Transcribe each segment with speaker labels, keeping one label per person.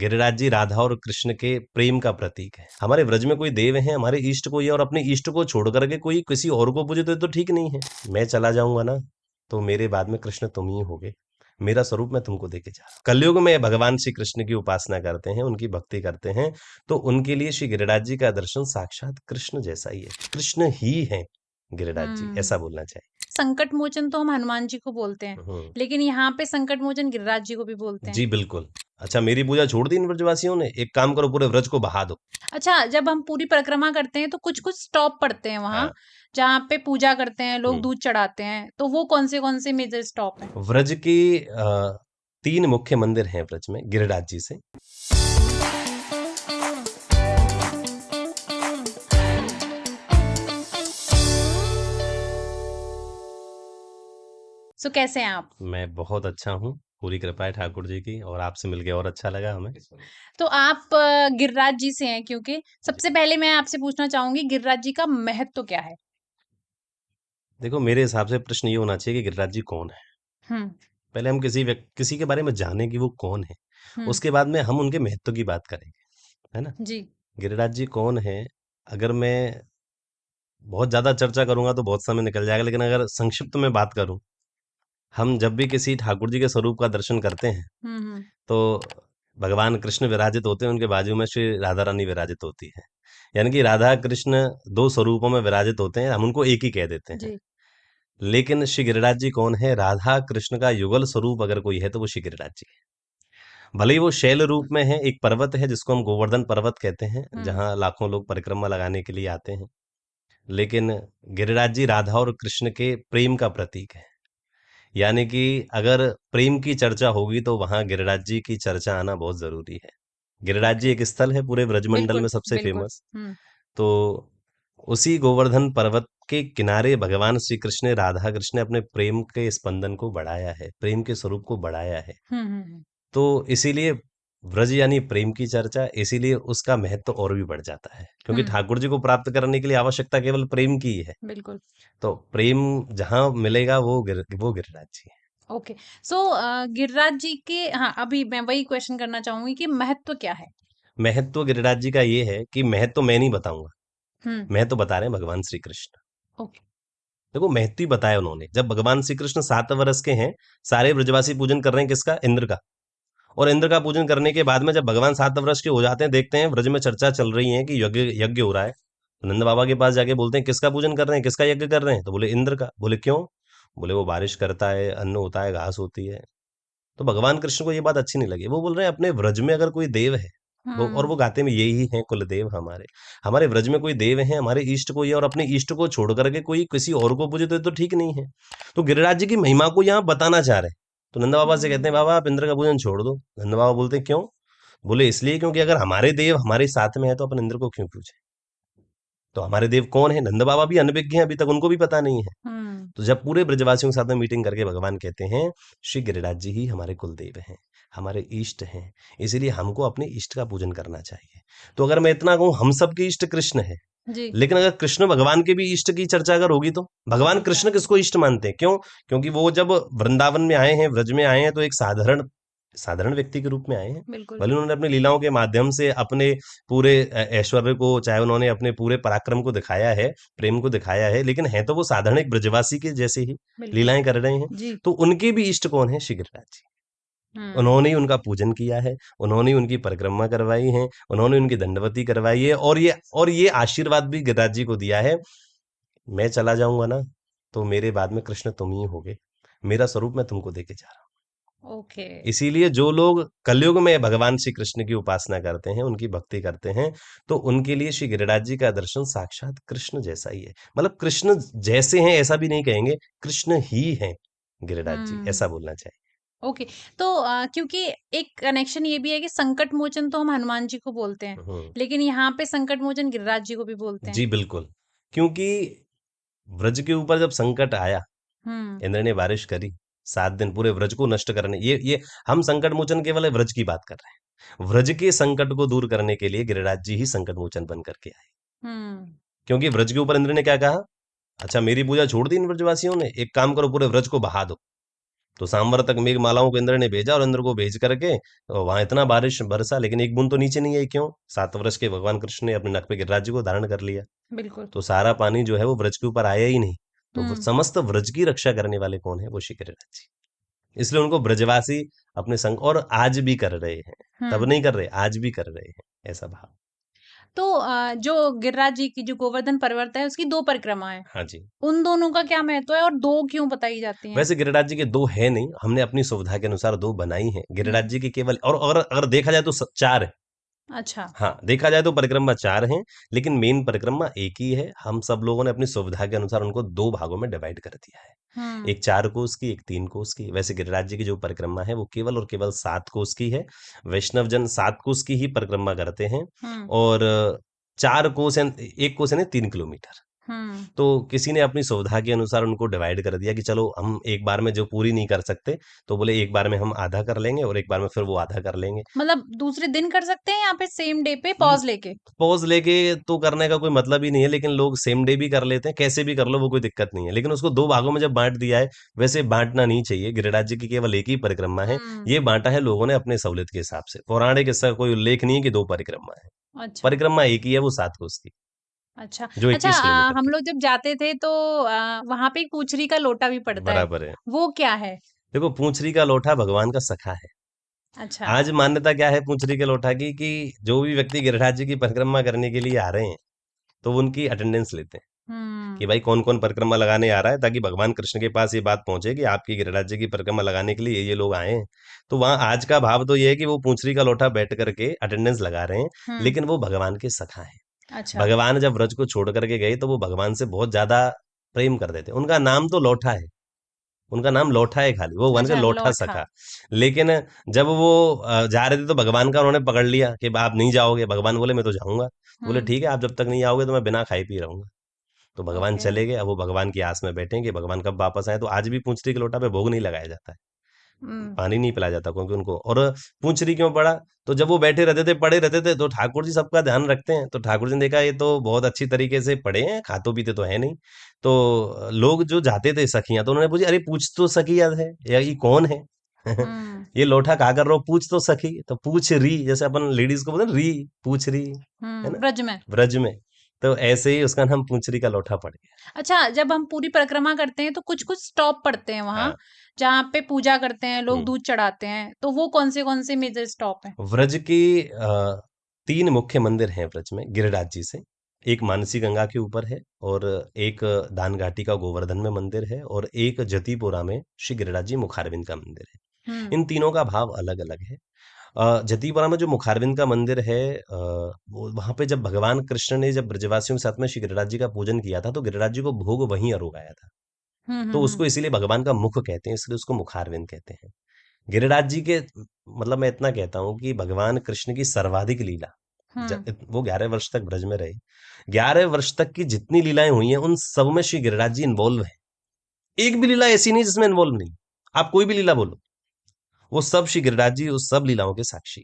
Speaker 1: गिरिराज जी राधा और कृष्ण के प्रेम का प्रतीक है। हमारे व्रज में कोई देव है, हमारे इष्ट कोई है, और अपने इष्ट को छोड़ करके कोई किसी और को पूजे तो ये तो ठीक नहीं है। मैं चला जाऊंगा ना, तो मेरे बाद में कृष्ण तुम ही होगे। मेरा स्वरूप मैं तुमको देके जा रहा हूं। कलयुग में भगवान श्री कृष्ण की उपासना करते हैं, उनकी भक्ति करते हैं, तो उनके लिए श्री गिरिराज जी का दर्शन साक्षात कृष्ण जैसा ही है। कृष्ण ही है गिरिराज जी,
Speaker 2: हम्म
Speaker 1: ऐसा बोलना चाहिए।
Speaker 2: संकट मोचन तो हम हनुमान जी को बोलते हैं,
Speaker 1: हम्म।
Speaker 2: लेकिन यहाँ पे संकट मोचन गिरिराज जी को भी बोलते हैं।
Speaker 1: जी बिल्कुल। अच्छा, मेरी पूजा छोड़ दी इन ब्रजवासियों ने, एक काम करो पूरे व्रज को बहा दो।
Speaker 2: अच्छा, जब हम पूरी परिक्रमा करते हैं तो कुछ कुछ स्टॉप पड़ते हैं वहां,
Speaker 1: हाँ।
Speaker 2: जहाँ पे पूजा करते हैं लोग,
Speaker 1: हम्म।
Speaker 2: दूध चढ़ाते हैं, तो वो कौन से मेजर स्टॉप हैं?
Speaker 1: व्रज की तीन मुख्य मंदिर हैं व्रज में गिरिराज जी से।
Speaker 2: सो कैसे हैं आप?
Speaker 1: मैं बहुत अच्छा हूँ, पूरी कृपा है ठाकुर जी की, और आपसे मिलके और अच्छा लगा हमें।
Speaker 2: तो आप गिरिराज जी से हैं, क्योंकि
Speaker 1: जी।
Speaker 2: सबसे पहले मैं आपसे पूछना चाहूंगी गिरिराज जी का महत्व क्या है?
Speaker 1: देखो, मेरे हिसाब से प्रश्न ये होना चाहिए कि गिरिराज जी कौन है।
Speaker 2: हम्म
Speaker 1: पहले हम किसी के बारे में जाने कि वो कौन है,
Speaker 2: हम्म
Speaker 1: उसके बाद में हम उनके महत्व की बात करेंगे, है ना।
Speaker 2: जी।
Speaker 1: गिरिराज जी कौन है, अगर मैं बहुत ज्यादा चर्चा करूंगा तो बहुत समय निकल जाएगा, लेकिन अगर संक्षिप्त में बात करूं, हम जब भी किसी ठाकुर जी के स्वरूप का दर्शन करते हैं,
Speaker 2: हम्म।
Speaker 1: तो भगवान कृष्ण विराजित होते हैं, उनके बाजू में श्री राधा रानी विराजित होती है। यानी कि राधा कृष्ण दो स्वरूपों में विराजित होते हैं, हम उनको एक ही कह देते हैं।
Speaker 2: जी।
Speaker 1: लेकिन श्री गिरिराज जी कौन है? राधा कृष्ण का युगल स्वरूप अगर कोई है तो वो श्री गिरिराज जी है। भले ही वो शैल रूप में है, एक पर्वत है जिसको हम गोवर्धन पर्वत कहते हैं,
Speaker 2: हम्म
Speaker 1: जहाँ लाखों लोग परिक्रमा लगाने के लिए आते हैं। लेकिन गिरिराज जी राधा और कृष्ण के प्रेम का प्रतीक है। यानी कि अगर प्रेम की चर्चा होगी तो वहां गिरिराज जी की चर्चा आना बहुत जरूरी है। गिरिराज जी
Speaker 2: ओके।
Speaker 1: एक स्थल है पूरे ब्रजमंडल
Speaker 2: बिल्कुल
Speaker 1: में सबसे
Speaker 2: बिल्कुल।
Speaker 1: फेमस।
Speaker 2: हम्म
Speaker 1: तो उसी गोवर्धन पर्वत के किनारे भगवान श्री कृष्ण ने, राधा कृष्ण ने अपने प्रेम के स्पंदन को बढ़ाया है, प्रेम के स्वरूप को बढ़ाया है।
Speaker 2: हम्म।
Speaker 1: तो इसीलिए व्रज यानी प्रेम की चर्चा, इसीलिए उसका महत्व और भी बढ़ जाता है, क्योंकि
Speaker 2: हम्म।
Speaker 1: ठाकुर जी को प्राप्त करने के लिए आवश्यकता केवल प्रेम की ही है।
Speaker 2: बिल्कुल।
Speaker 1: तो प्रेम जहां मिलेगा वो गिरिराज जी है।
Speaker 2: ओके। सो गिरिराज जी के, हाँ, अभी मैं वही क्वेश्चन करना चाहूंगी कि महत्व क्या है?
Speaker 1: महत्व गिरिराज जी का ये है कि महत्व मैं नहीं बताऊंगा,
Speaker 2: हम्म।
Speaker 1: महत्व बता रहे हैं भगवान श्री कृष्ण।
Speaker 2: ओके।
Speaker 1: देखो, महत्व ही बताया उन्होंने। जब भगवान श्री कृष्ण 7 वर्ष के हैं, सारे ब्रजवासी पूजन कर रहे हैं किसका? इंद्र का। और इंद्र का पूजन करने के बाद में जब भगवान 7 वर्ष के हो जाते हैं, देखते हैं ब्रज में चर्चा चल रही है कि यज्ञ यज्ञ हो रहा है, तो नंद बाबा के पास जाके बोलते हैं किसका पूजन कर रहे हैं, किसका यज्ञ कर रहे हैं? तो बोले इंद्र का। बोले क्यों? बोले वो बारिश करता है, अन्न होता है, घास होती है। तो भगवान कृष्ण को ये बात अच्छी नहीं लगी। वो बोल रहे हैं अपने व्रज में अगर कोई देव है, वो
Speaker 2: हम्म
Speaker 1: गाते में यही है कुलदेव हमारे। हमारे व्रज में कोई देव है, हमारे इष्ट कोई है, और अपने इष्ट को छोड़ करके कोई किसी और को पूजे तो ये तो ठीक नहीं है। तो गिरिराज जी की महिमा को यहाँ बताना चाह रहे हैं। तो नंदा बाबा से कहते हैं
Speaker 2: हम्म
Speaker 1: बाबा आप इंद्र का पूजन छोड़ दो। नंदा बाबा बोलते हैं क्यों? बोले इसलिए क्योंकि अगर हमारे देव हमारे साथ में है तो अपन इंद्र को क्यों पूछे। तो हमारे देव कौन है? नंद बाबा भी अनभिज्ञ हैं, अभी तक उनको भी पता नहीं है।
Speaker 2: हम्म
Speaker 1: तो जब पूरे ब्रजवासियों के साथ में मीटिंग करके भगवान कहते हैं श्री गिरिराज जी ही हमारे कुलदेव हैं, हमारे इष्ट हैं, इसीलिए हमको अपने इष्ट का पूजन करना चाहिए। तो अगर मैं इतना कहूं, हम सबके इष्ट कृष्ण है,
Speaker 2: जी।
Speaker 1: लेकिन अगर कृष्ण भगवान के भी इष्ट की चर्चा अगर होगी तो भगवान कृष्ण किसको इष्ट मानते हैं? क्यों? क्योंकि वो जब वृंदावन में आए हैं, व्रज में आए हैं, तो एक साधारण साधारण व्यक्ति के रूप में आए हैं।
Speaker 2: बिल्कुल।
Speaker 1: भले उन्होंने अपनी लीलाओं के माध्यम से अपने पूरे ऐश्वर्य को, चाहे उन्होंने अपने पूरे पराक्रम को दिखाया है, प्रेम को दिखाया है, लेकिन है तो वो साधारण एक ब्रजवासी के जैसे ही
Speaker 2: बिल्कुल।
Speaker 1: लीलाएं कर रहे हैं।
Speaker 2: जी।
Speaker 1: तो उनके भी इष्ट कौन है? श्री गिरिराज जी।
Speaker 2: हम्म
Speaker 1: उन्होंने ही उनका पूजन किया है, उन्होंने ही उनकी परिक्रमा करवाई है, उन्होंने उनकी दंडवती करवाई है, और ये आशीर्वाद भी गिरिराज जी को दिया है। मैं चला जाऊंगा ना, तो मेरे बाद में कृष्ण तुम ही होगे। मेरा स्वरूप मैं तुमको देके जा रहा हूँ।
Speaker 2: ओके।
Speaker 1: इसीलिए जो लोग कलयुग में भगवान श्री कृष्ण की उपासना करते हैं, उनकी भक्ति करते हैं, तो उनके लिए श्री गिरिराज जी का दर्शन साक्षात कृष्ण जैसा ही है। मतलब कृष्ण जैसे हैं ऐसा भी नहीं कहेंगे, कृष्ण ही हैं गिरिराज जी,
Speaker 2: हम्म
Speaker 1: ऐसा बोलना चाहिए।
Speaker 2: ओके। तो क्योंकि एक कनेक्शन ये भी है कि संकट मोचन तो हम हनुमान जी को बोलते हैं,
Speaker 1: हम्म।
Speaker 2: लेकिन यहाँ पे संकट मोचन गिरिराज जी को भी बोलते हैं।
Speaker 1: जी बिल्कुल। क्योंकि व्रज के ऊपर जब संकट आया,
Speaker 2: हम्म
Speaker 1: इंद्र ने बारिश करी, 7 दिन पूरे व्रज को नष्ट करने, ये हम संकट मोचन केवल व्रज की बात कर रहे हैं। व्रज के संकट को दूर करने के लिए गिरिराज जी ही संकट मोचन बन करके आए।
Speaker 2: हम्म
Speaker 1: क्योंकि व्रज के ऊपर इंद्र ने क्या कहा? अच्छा, मेरी पूजा छोड़ दी इन व्रजवासियों ने, एक काम करो पूरे व्रज को बहा दो। तो सांबर तक मेघमालाओं को इंद्र ने भेजा और इंद्र को भेज करके वहां इतना बारिश बरसा, लेकिन एक बूंद तो नीचे नहीं आई। क्यों? 7 वर्ष के भगवान कृष्ण ने अपने नख पे गिरिराज जी को धारण कर लिया।
Speaker 2: बिल्कुल।
Speaker 1: तो सारा पानी जो है वो व्रज के ऊपर आया ही नहीं। तो
Speaker 2: हुँ,
Speaker 1: समस्त व्रज की रक्षा करने वाले कौन है? वो श्री गिरिराज जी। इसलिए उनको ब्रजवासी अपने संग, और आज भी कर रहे हैं। तब
Speaker 2: हुँ।
Speaker 1: नहीं कर रहे, आज भी कर रहे हैं, ऐसा भाव।
Speaker 2: तो जो गिरिराज जी की जो गोवर्धन पर्वत है, उसकी 2 परिक्रमा है।
Speaker 1: हाँ जी।
Speaker 2: उन दोनों का क्या महत्व है और 2 क्यों बताई जाती हैं?
Speaker 1: वैसे गिरिराज जी के दो है नहीं, हमने अपनी सुविधा के अनुसार दो बनाई हैं। गिरिराज
Speaker 2: हुँ,
Speaker 1: जी की केवल, और अगर अगर देखा जाए तो चार है।
Speaker 2: अच्छा।
Speaker 1: हाँ, देखा जाए तो परिक्रमा चार हैं, लेकिन मेन परिक्रमा एक ही है। हम सब लोगों ने अपनी सुविधा के अनुसार उनको दो भागों में डिवाइड कर दिया है।
Speaker 2: हुँ,
Speaker 1: एक 4 कोस की, एक 3 कोस की। वैसे गिरिराज जी की जो परिक्रमा है वो केवल और केवल 7 कोस की है। वैष्णव जन 7 कोस की ही परिक्रमा करते हैं।
Speaker 2: हुँ,
Speaker 1: और 4 कोस है, 1 कोस है ना 3 किलोमीटर।
Speaker 2: हुँ।
Speaker 1: तो किसी ने अपनी सुविधा के अनुसार उनको डिवाइड कर दिया कि चलो हम एक बार में जो पूरी नहीं कर सकते, तो बोले एक बार में हम आधा कर लेंगे और एक बार में फिर वो आधा कर लेंगे।
Speaker 2: मतलब दूसरे दिन कर सकते हैं या फिर सेम डे पे
Speaker 1: ल-
Speaker 2: पॉज़ लेके?
Speaker 1: पॉज लेके तो करने का कोई मतलब ही नहीं है, लेकिन लोग सेम डे भी कर लेते हैं, कैसे भी कर लो, वो कोई दिक्कत नहीं है। लेकिन उसको दो भागों में जब बांट दिया है, वैसे बांटना नहीं चाहिए। गिरिराज जी की केवल एक ही परिक्रमा है।
Speaker 2: हुँ,
Speaker 1: ये बांटा है लोगों ने अपने सहूलियत के हिसाब से। पौराणिक इसका कोई उल्लेख नहीं है कि दो परिक्रमा है।
Speaker 2: अच्छा,
Speaker 1: परिक्रमा एक ही है, वो 7 कोस की,
Speaker 2: अच्छा।
Speaker 1: जो
Speaker 2: अच्छा
Speaker 1: 21 किलोमीटर
Speaker 2: हम
Speaker 1: की।
Speaker 2: लोग जब जाते थे तो वहाँ पे एक पूछरी का लोटा भी पड़ता है,
Speaker 1: बराबर है।
Speaker 2: वो क्या है?
Speaker 1: देखो, पूंछरी का लोटा भगवान का सखा है।
Speaker 2: अच्छा।
Speaker 1: आज मान्यता क्या है पूंछरी के लोटा की, कि जो भी व्यक्ति गिरिराज जी की परिक्रमा करने के लिए आ रहे हैं, तो वो उनकी अटेंडेंस लेते हैं कि
Speaker 2: हुँ,
Speaker 1: भाई कौन कौन परिक्रमा लगाने आ रहा है, ताकि भगवान कृष्ण के पास ये बात पहुंचे कि आपकी गिरिराज जी की परिक्रमा लगाने के लिए ये लोग आए हैं। तो वहां आज का भाव तो ये है कि वो पूंछरी का लोटा बैठ करके अटेंडेंस लगा रहे हैं,
Speaker 2: हुँ,
Speaker 1: लेकिन वो भगवान के सखा हैं।
Speaker 2: अच्छा।
Speaker 1: भगवान जब व्रज को छोड़ करके गए तो वो भगवान से बहुत ज्यादा प्रेम कर देते, उनका नाम तो लौठा है। उनका नाम लौठा है खाली, वो बन के
Speaker 2: अच्छा
Speaker 1: लौठा
Speaker 2: लौठा।
Speaker 1: सखा। लेकिन जब वो जा रहे थे तो भगवान का उन्होंने पकड़ लिया कि आप नहीं जाओगे। भगवान बोले मैं तो जाऊंगा। बोले
Speaker 2: हुँ,
Speaker 1: ठीक है, आप जब तक नहीं आओगे तो मैं बिना खाए पी रहूंगा। तो भगवान
Speaker 2: ओके।
Speaker 1: चले गए। अब वो भगवान की आस में बैठे हैं कि भगवान कब वापस आए। तो आज भी पूंछड़ी के लोटा पे भोग नहीं लगाया जाता है,
Speaker 2: हुँ,
Speaker 1: पानी नहीं पिलाया जाता, क्योंकि उनको। और पूंछड़ी क्यों पड़ा? तो जब वो बैठे रहते थे, पड़े रहते थे, तो ठाकुर जी सबका ध्यान रखते हैं, तो ठाकुर जी ने देखा ये तो बहुत अच्छी तरीके से पड़े हैं, खातो पीते तो है नहीं। तो लोग जो जाते थे सखियां, तो उन्होंने पूछा अरे पूछ तो सखी याद है, या ये कौन है?
Speaker 2: हुँ,
Speaker 1: ये लोटा कहा कर रहे हो, पूछ तो सखी। तो पूछ री, जैसे अपन लेडीज को बोलते हैं री, पूछ री, है
Speaker 2: हुँ,
Speaker 1: ना,
Speaker 2: ब्रज में।
Speaker 1: ब्रज में। तो ऐसे ही उसका नाम पूंछरी का लोटा पड़ गया।
Speaker 2: अच्छा, जब हम पूरी परिक्रमा करते हैं तो कुछ-कुछ स्टॉप पड़ते हैं वहाँ,
Speaker 1: हाँ।
Speaker 2: जहाँ पे पूजा करते हैं, लोग
Speaker 1: हम्म।
Speaker 2: दूध चढ़ाते हैं, तो वो कौन से मेजर स्टॉप हैं?
Speaker 1: व्रज की 3 मुख्य मंदिर हैं व्रज में गिरिराज जी से। एक मानसी गंगा के ऊपर है, और एक दान घाटी का गोवर्धन में मंदिर है, और एक जतिपुरा में श्री गिरिराज जी मुखारविंद का मंदिर है।
Speaker 2: हुँ,
Speaker 1: इन तीनों का भाव अलग अलग है। जतिपुरा में जो मुखारविंद का मंदिर है, वो वहां पे जब भगवान कृष्ण ने जब ब्रजवासियों के साथ में श्री गिरिराज जी का पूजन किया था, तो गिरिराज जी को भोग वहीं अरोगाया था।
Speaker 2: हुँ,
Speaker 1: तो
Speaker 2: हुँ, हुँ,
Speaker 1: उसको इसीलिए भगवान का मुख कहते हैं, इसलिए उसको मुखारविंद कहते हैं। गिरिराज जी के, मतलब मैं इतना कहता हूँ कि भगवान कृष्ण की सर्वाधिक लीला,
Speaker 2: हुँ,
Speaker 1: वो 11 वर्ष तक ब्रज में रहे। 11 वर्ष तक की जितनी लीलाएं हुई हैं, उन सब में श्री गिरिराज जी इन्वॉल्व है। एक भी लीला ऐसी नहीं जिसमें इन्वॉल्व नहीं। आप कोई भी लीला बोलो, वो सब श्री गिरिराज जी उस सब लीलाओं के साक्षी।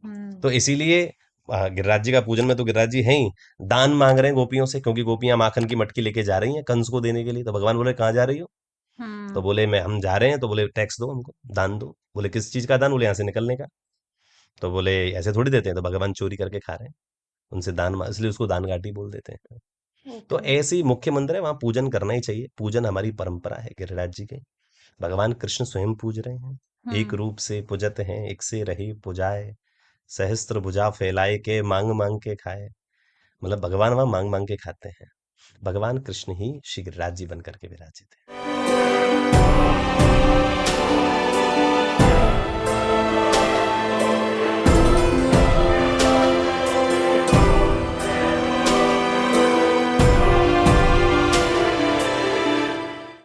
Speaker 2: हुँ,
Speaker 1: तो इसीलिए गिरिराज जी का पूजन में तो गिरिराज जी हैं ही। दान मांग रहे हैं गोपियों से, क्योंकि गोपियां माखन की मटकी लेके जा रही हैं कंस को देने के लिए। तो भगवान बोले कहाँ जा रही हो? तो
Speaker 2: हुँ,
Speaker 1: बोले मैं हम जा रहे हैं। तो बोले टैक्स दो हमको, दान दो। बोले किस चीज का दान? बोले यहाँ से निकलने का। तो बोले ऐसे थोड़ी देते हैं। तो भगवान चोरी करके खा रहे हैं, उनसे इसलिए उसको दान घाटी बोल देते हैं। तो
Speaker 2: ओके।
Speaker 1: ऐसे ही मुख्य मंदिर है, वहां पूजन करना ही चाहिए। पूजन हमारी परंपरा है गिरिराज जी के। भगवान कृष्ण स्वयं पूज रहे हैं। एक
Speaker 2: हुँ,
Speaker 1: रूप से पूजत हैं, एक से रही पुजाए, सहस्त्र भुजा फैलाए के मांग मांग के खाए। मतलब भगवान वहां मांग मांग के खाते हैं। भगवान कृष्ण ही श्री गिरिराज जी बन करके विराजित है।